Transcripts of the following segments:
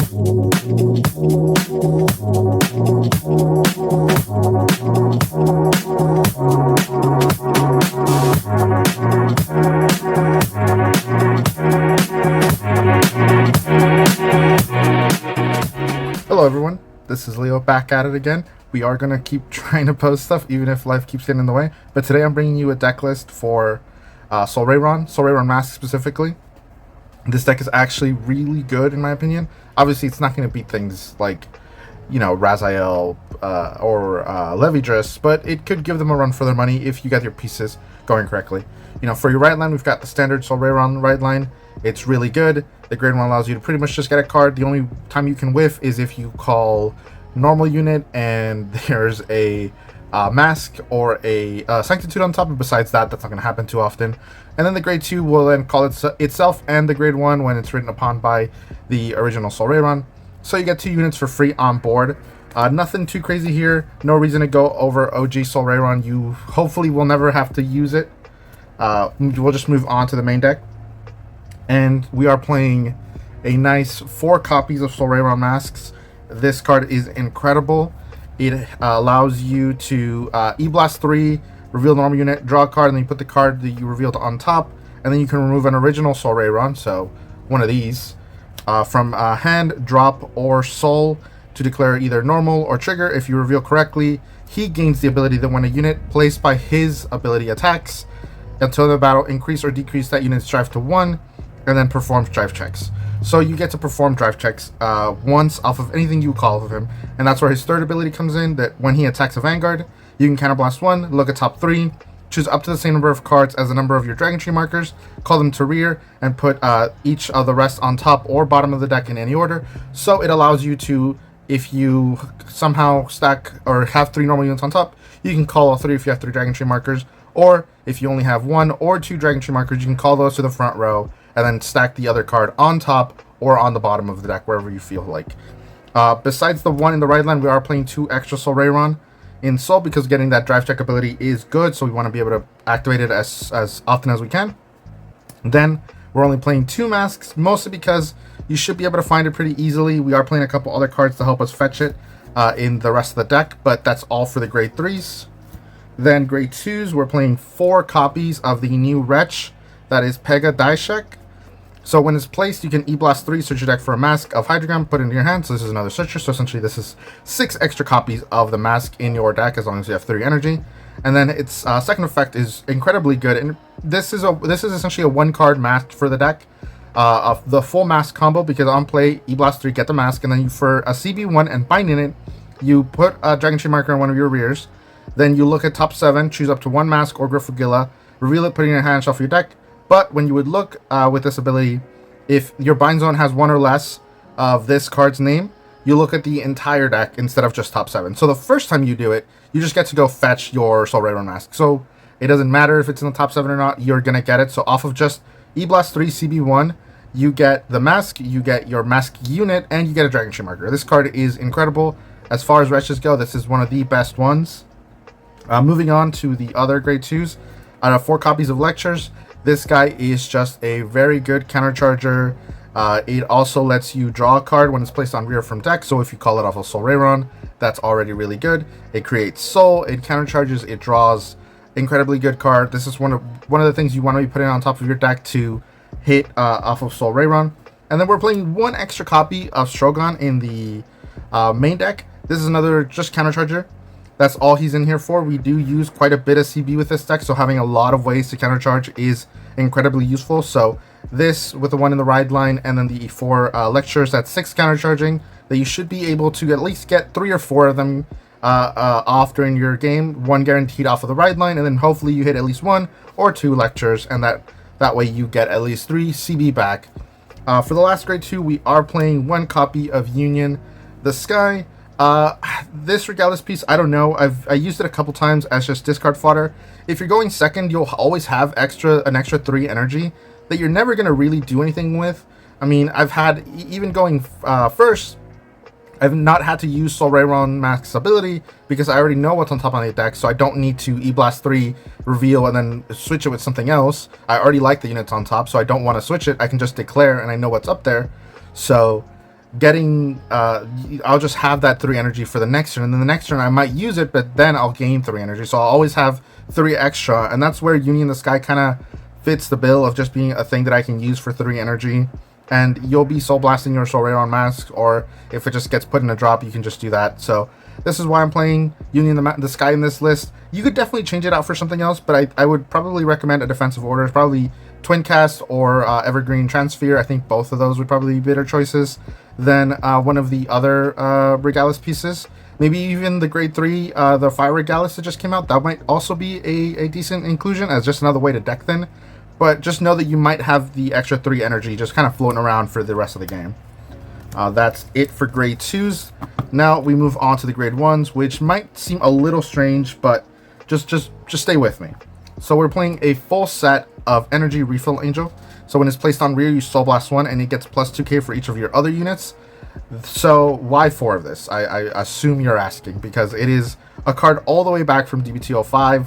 Hello everyone, this is Leo back at it again. We are going to keep trying to post stuff even if life keeps getting in the way, but today I'm bringing you a deck list for Solrairon Masques specifically. This deck is actually really good in my opinion. Obviously it's not going to beat things like, you know, Raziel or Levidrus, but it could give them a run for their money if you got your pieces going correctly. You know, for your right line, we've got the standard Solrairon right line. It's really good. The grade 1 allows you to pretty much just get a card. The only time you can whiff is if you call normal unit and there's a Masque or a Sanctitude on top, and besides that, that's not going to happen too often. And then the grade 2 will then call itself and the grade 1 when it's written upon by the original Solrairon. So you get 2 units for free on board. Nothing too crazy here. No reason to go over OG Solrairon. You hopefully will never have to use it. We'll just move on to the main deck. And we are playing a nice 4 copies of Solrairon Masques. This card is incredible. It allows you to E-Blast 3, reveal normal unit, draw a card, and then you put the card that you revealed on top. And then you can remove an original Solrairon, so one of these, from hand, drop, or soul to declare either normal or trigger. If you reveal correctly, he gains the ability that when a unit placed by his ability attacks, until the battle, increase or decrease that unit's drive to 1, and then performs drive checks. So you get to perform drive checks once off of anything you call of him, and that's where his third ability comes in, that when he attacks a Vanguard, you can counterblast 1, look at top 3, choose up to the same number of cards as the number of your Dragon Tree markers, call them to rear, and put each of the rest on top or bottom of the deck in any order. So it allows you to, if you somehow stack or have 3 normal units on top, you can call all 3 if you have 3 Dragon Tree markers, or if you only have 1 or 2 Dragon Tree markers, you can call those to the front row and then stack the other card on top or on the bottom of the deck, wherever you feel like. Besides the one in the right line, we are playing 2 extra Solrairon in Soul because getting that drive check ability is good, so we want to be able to activate it as often as we can. Then we're only playing 2 Masques, mostly because you should be able to find it pretty easily. We are playing a couple other cards to help us fetch it in the rest of the deck, but that's all for the grade 3s. Then grade 2s, we're playing 4 copies of the new Wretch, that is Pega Daishek. So when it's placed, you can E-Blast 3, search your deck for a Masque of Hydrogram, put it in your hand. So this is another searcher. So essentially this is 6 extra copies of the Masque in your deck as long as you have 3 energy. And then its second effect is incredibly good. And this is essentially a 1-card Masque for the deck. Of the full Masque combo, because on play, E-Blast 3, get the Masque, and then you, for a CB1 and bind in it, you put a Dragon Tree marker in one of your rears. Then you look at top 7, choose up to 1 Masque or Griffogilla, reveal it, put it in your hand, shuffle your deck. But when you would look with this ability, if your bind zone has 1 or less of this card's name, you look at the entire deck instead of just top 7. So the first time you do it, you just get to go fetch your Solrairon Masque. So it doesn't matter if it's in the top 7 or not, you're going to get it. So off of just E-Blast 3 CB1, you get the Masque, you get your Masque unit, and you get a Dragon Tree marker. This card is incredible. As far as wretches go, this is one of the best ones. Moving on to the other grade 2s, out of 4 copies of Lectures, this guy is just a very good countercharger. It also lets you draw a card when it's placed on rear from deck, so if you call it off of Solrairon, that's already really good. It creates soul, it countercharges, it draws. Incredibly good card. This is one of the things you want to be putting on top of your deck to hit off of Solrairon. And then we're playing 1 extra copy of Strogon in the main deck. This is another just countercharger. That's all he's in here for. We do use quite a bit of CB with this deck, so having a lot of ways to countercharge is incredibly useful. So this with the 1 in the ride line, and then the 4 lectures, that's 6 countercharging that you should be able to at least get 3 or 4 of them off during your game. 1 guaranteed off of the ride line, and then hopefully you hit at least 1 or 2 lectures, and that way you get at least 3 CB back. For the last grade 2, we are playing 1 copy of Union the Sky. This Regalis piece, I don't know. I used it a couple times as just discard fodder. If you're going second, you'll always have an extra 3 energy that you're never going to really do anything with. I mean, I've had, even going first, I've not had to use Solrairon Masque's ability because I already know what's on top of the deck, so I don't need to E-Blast 3, reveal, and then switch it with something else. I already like the units on top, so I don't want to switch it. I can just declare, and I know what's up there. So getting I'll just have that 3 energy for the next turn, and then the next turn I might use it, but then I'll gain 3 energy, so I'll always have 3 extra. And that's where Union in the Sky kind of fits the bill of just being a thing that I can use for 3 energy. And you'll be soul blasting your Solrairon Masques, or if it just gets put in a drop, you can just do that. So this is why I'm playing Union the Sky in this list. You could definitely change it out for something else, but I would probably recommend a defensive order. It's probably Twin Cast or Evergreen Transfer. I think both of those would probably be better choices than one of the other Regalis pieces. Maybe even the grade 3, the Fire Regalis that just came out. That might also be a decent inclusion as just another way to deck thin. But just know that you might have the extra 3 energy just kind of floating around for the rest of the game. That's it for grade 2s. Now we move on to the grade 1s, which might seem a little strange, but just stay with me. So we're playing a full set of Energy Refill Angel. So when it's placed on rear, you Soul Blast 1, and it gets plus 2k for each of your other units. So why 4 of this? I assume you're asking, because it is a card all the way back from DBT05,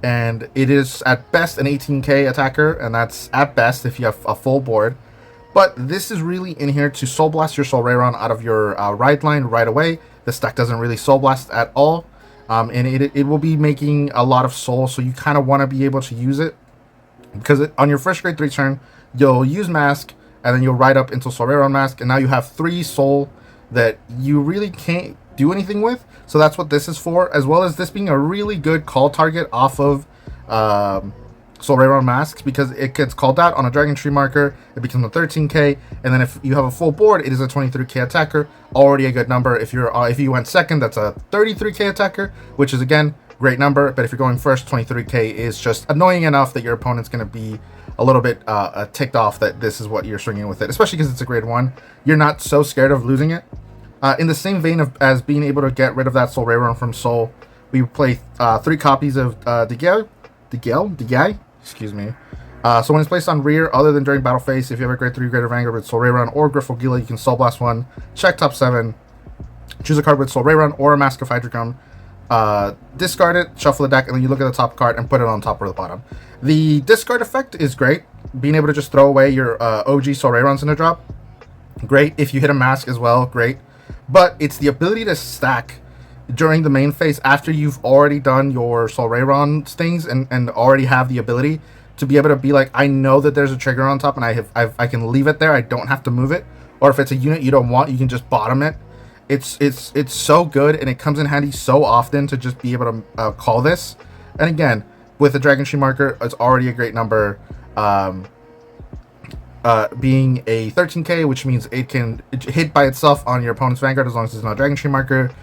and it is at best an 18k attacker, and that's at best if you have a full board. But this is really in here to Soul Blast your Solrairon out of your ride line right away. This deck doesn't really Soul Blast at all, and it will be making a lot of soul, so you kind of want to be able to use it, because on your first grade 3 turn, you'll use Masque, and then you'll ride up into Solrairon Masque, and now you have 3 soul that you really can't do anything with. So that's what this is for, as well as this being a really good call target off of Solrairon Masques, because it gets called out on a Dragon Tree marker, it becomes a 13k, and then if you have a full board, it is a 23k attacker, already a good number. If you went second, that's a 33k attacker, which is again great number. But if you're going first, 23k is just annoying enough that your opponent's going to be a little bit ticked off that this is what you're swinging with it, especially because it's a grade 1. You're not so scared of losing it. In the same vein as being able to get rid of that Solrairon from Soul, we play 3 copies of Digay, excuse me. So when it's placed on rear, other than during battle phase, if you have a grade 3 Greater Vanguard with Solrairon or Griffle, you can Soul Blast 1, check top 7, choose a card with Solrairon or a Mask of Hydreigon, discard it, shuffle the deck, and then you look at the top card and put it on top or the bottom. The discard effect is great. Being able to just throw away your OG Solrairons in a drop, great. If you hit a Mask as well, great. But it's the ability to stack during the main phase after you've already done your Solrairon things and already have the ability to be able to be like, I know that there's a trigger on top and I can leave it there. I don't have to move it. Or if it's a unit you don't want, you can just bottom it. It's so good, and it comes in handy so often to just be able to call this. And again, with the Dragon Tree marker, it's already a great number. Being a 13k, which means it can hit by itself on your opponent's Vanguard as long as there's no Dragon Tree marker.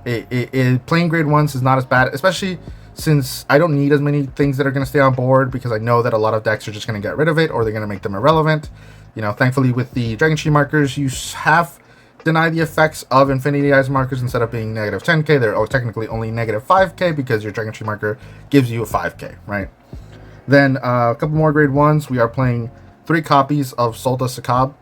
Playing grade 1s is not as bad, especially since I don't need as many things that are going to stay on board, because I know that a lot of decks are just going to get rid of it, or they're going to make them irrelevant. You know, thankfully with the Dragon Tree markers, you have denied the effects of Infinity Eyes markers. Instead of being negative 10k, they're technically only negative 5k, because your Dragon Tree marker gives you a 5k, right? Then a couple more grade 1s. We are playing 3 copies of Solda Sakab.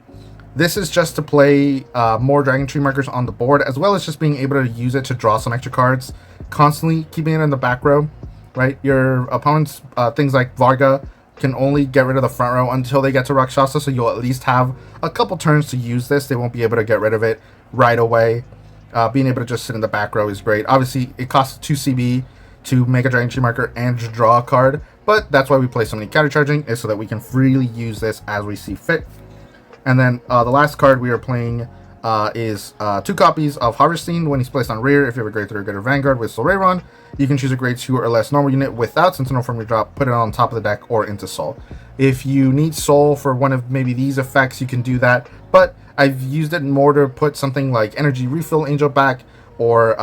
This is just to play more Dragon Tree markers on the board, as well as just being able to use it to draw some extra cards, constantly keeping it in the back row, right? Your opponent's things like Varga can only get rid of the front row until they get to Rakshasa, so you'll at least have a couple turns to use this. They won't be able to get rid of it right away. Being able to just sit in the back row is great. Obviously, it costs 2 CB to make a Dragon Tree marker and draw a card, but that's why we play so many countercharging, is so that we can freely use this as we see fit. And then the last card we are playing is 2 copies of Harvesting. When he's placed on rear, if you have a grade 3 or greater Vanguard with Solrairon, you can choose a grade 2 or less normal unit without Sentinel from your drop, put it on top of the deck or into Soul. If you need Soul for one of maybe these effects, you can do that, but I've used it more to put something like Energy Refill Angel back, or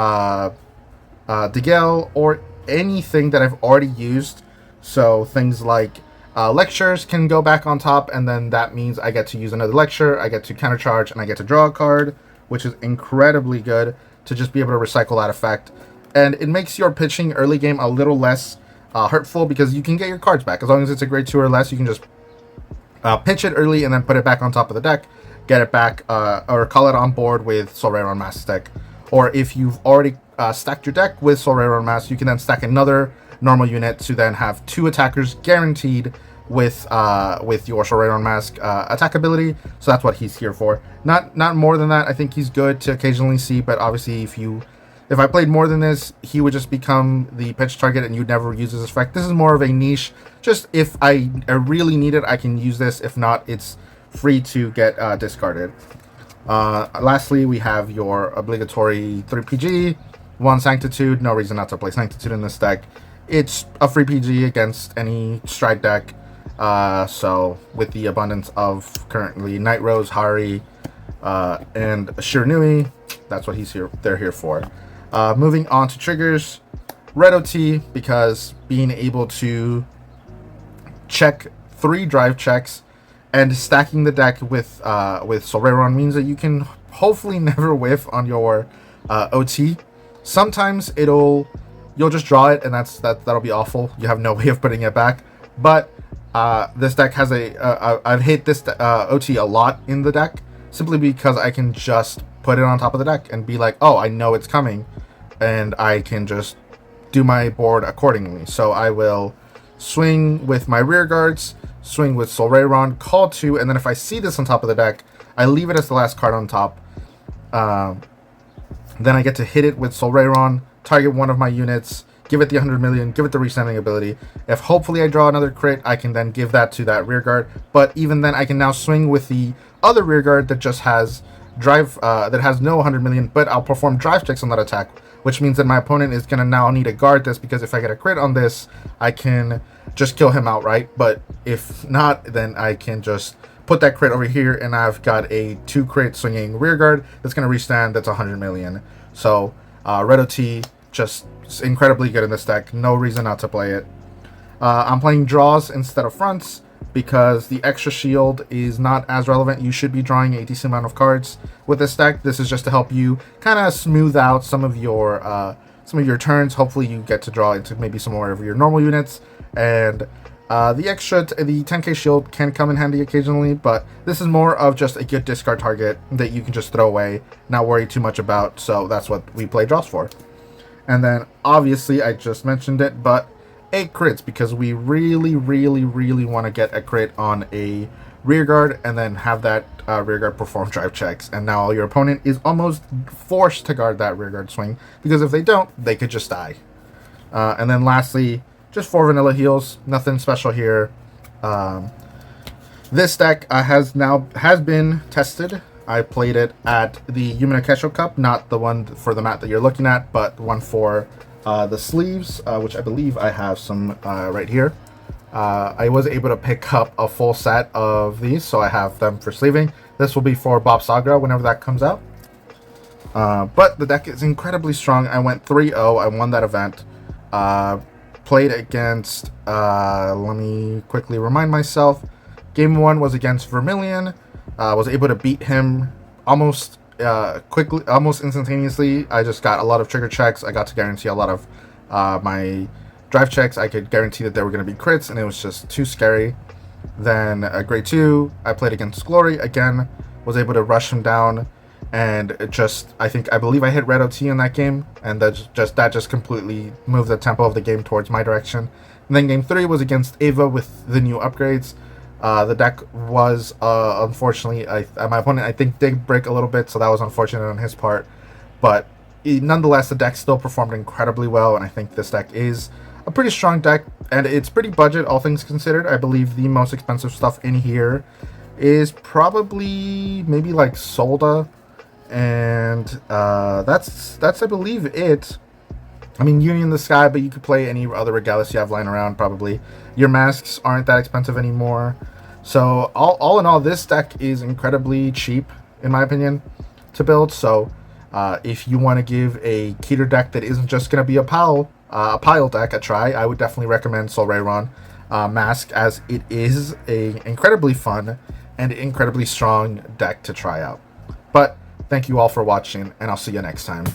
Digel, or anything that I've already used. So things like lectures can go back on top, and then that means I get to use another lecture, I get to countercharge, and I get to draw a card, which is incredibly good to just be able to recycle that effect. And it makes your pitching early game a little less hurtful, because you can get your cards back. As long as it's a grade 2 or less, you can just pitch it early and then put it back on top of the deck, get it back, or call it on board with Solrairon Masques deck. Or if you've already stacked your deck with Solrairon Masques, you can then stack another normal unit to then have 2 attackers guaranteed with your Solrairon Mask attack ability. So that's what he's here for. Not more than that. I think he's good to occasionally see, but obviously if I played more than this, he would just become the pitch target and you'd never use his effect. This is more of a niche. Just if I really need it, I can use this. If not, it's free to get discarded. Lastly, we have your obligatory 3 PG, 1 Sanctitude. No reason not to play Sanctitude in this deck. It's a free PG against any stride deck. So with the abundance of currently Night Rose, Hari, and Shiranui, that's what they're here for. Moving on to triggers, Red OT, because being able to check 3 drive checks and stacking the deck with Solrairon means that you can hopefully never whiff on your OT. Sometimes you'll just draw it, and that'll be awful. You have no way of putting it back. But this deck has I've hit this OT a lot in the deck simply because I can just put it on top of the deck and be like, oh, I know it's coming, and I can just do my board accordingly. So I will swing with my rear guards, swing with Solrairon, call 2, and then if I see this on top of the deck, I leave it as the last card on top. Then I get to hit it with Solrairon, target one of my units, give it the 100 million, give it the resending ability. If hopefully I draw another crit, I can then give that to that rear guard. But even then, I can now swing with the other rear guard that just has drive, that has no 100 million, but I'll perform drive checks on that attack, which means that my opponent is going to now need to guard this, because if I get a crit on this, I can just kill him outright. But if not, then I can just put that crit over here, and I've got a 2 crit swinging rear guard that's going to restand, that's 100 million. So Red OT, just incredibly good in this deck. No reason not to play it. I'm playing draws instead of fronts because the extra shield is not as relevant. You should be drawing a decent amount of cards with this deck. This is just to help you kind of smooth out some of your turns. Hopefully you get to draw into maybe some more of your normal units, and the 10k shield can come in handy occasionally, but this is more of just a good discard target that you can just throw away, not worry too much about. So that's what we play draws for. And then obviously I just mentioned it, but 8 crits, because we really want to get a crit on a rear guard and then have that rear guard perform drive checks, and now your opponent is almost forced to guard that rear guard swing, because if they don't, they could just die. And then lastly, just 4 vanilla heals, nothing special here. This deck has been tested. I played it at the Yumina Kesho Cup, not the one for the mat that you're looking at, but the one for the sleeves, which I believe I have some right here. I was able to pick up a full set of these, so I have them for sleeving. This will be for Bob Sagra whenever that comes out. But the deck is incredibly strong. I went 3-0. I won that event. Played against, let me quickly remind myself. Game 1 was against Vermilion. Was able to beat him almost quickly, almost instantaneously. I just got a lot of trigger checks. I got to guarantee a lot of my drive checks. I could guarantee that they were going to be crits, and it was just too scary. Then grade 2, I played against Glory again. Was able to rush him down, and I believe I hit Red OT in that game, and that just completely moved the tempo of the game towards my direction. And then game 3 was against Ava with the new upgrades. The deck was, unfortunately, my opponent, I think, did break a little bit, so that was unfortunate on his part. But nonetheless, the deck still performed incredibly well, and I think this deck is a pretty strong deck, and it's pretty budget, all things considered. I believe the most expensive stuff in here is probably maybe like Solda, and that's I believe it. I mean, Union in the Sky, but you could play any other Regalis you have lying around, probably. Your masks aren't that expensive anymore. So, all in all, this deck is incredibly cheap, in my opinion, to build. So, if you want to give a Keter deck that isn't just going to be a pile deck a try, I would definitely recommend Solrairon Masque, as it is a incredibly fun and incredibly strong deck to try out. But thank you all for watching, and I'll see you next time.